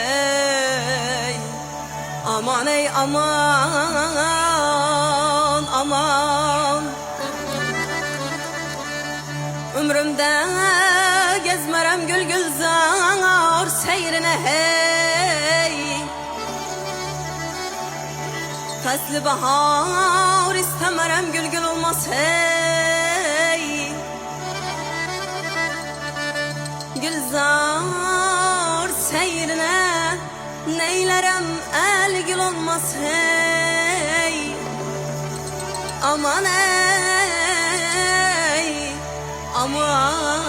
Hey, aman ey aman aman, ömrümde gezmerem gül gülzar seyrine hey. Faslı bahar istemerem gül gül olmaz hey. Gülzar seyrine neylerem el gül olmaz hey. Aman ey aman.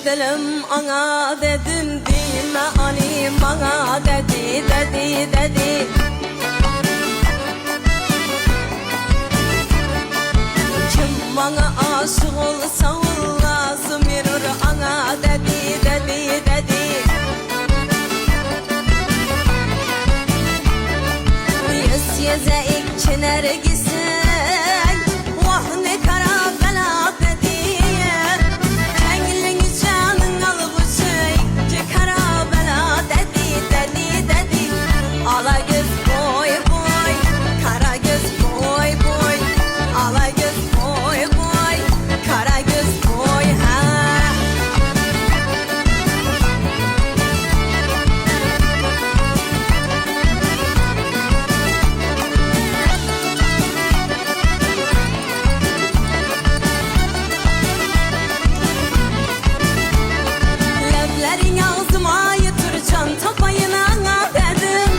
Dedim ana dedim dime ani bana dedi dedi dedi. Kim bana aşık olsa lazım yürür ana dedi dedi dedi. Yüz yüze iki nergisen vah ne kara bela dedi. Ala göz boy boy, kara göz boy boy. Ala göz boy boy, kara göz boy ha. Leblerin ağzıma yatır çanta payına dedim.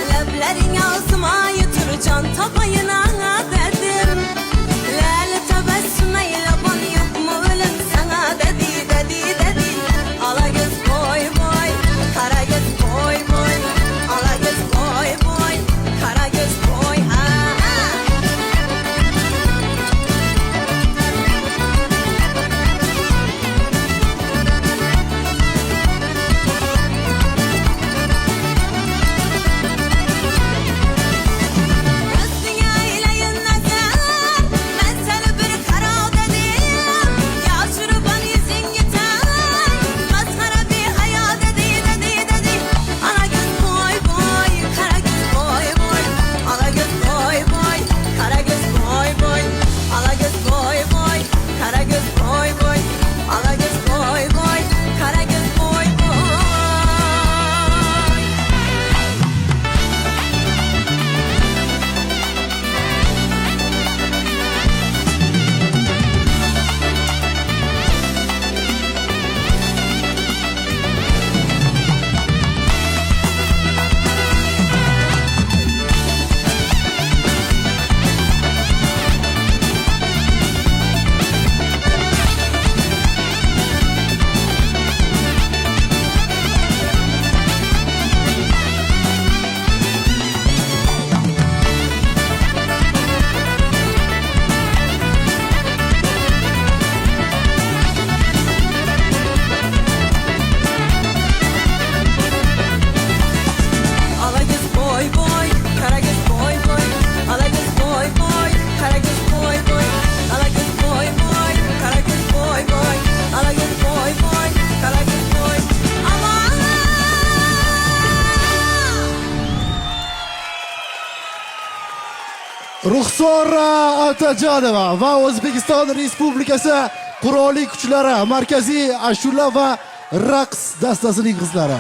Leblerin ağzıma yatır çanta payına dedim. Lale tebessümeyle ban yapma ölüm sana dedi dedi dedi. Ala göz boy boy, kara göz boy boy. Ala göz boy boy, kara göz boy ha. Ruxsora Otajonova va O'zbekiston Respublikasi Qurolli Kuchlari Markaziy ashula va raqs dastasining qizlari.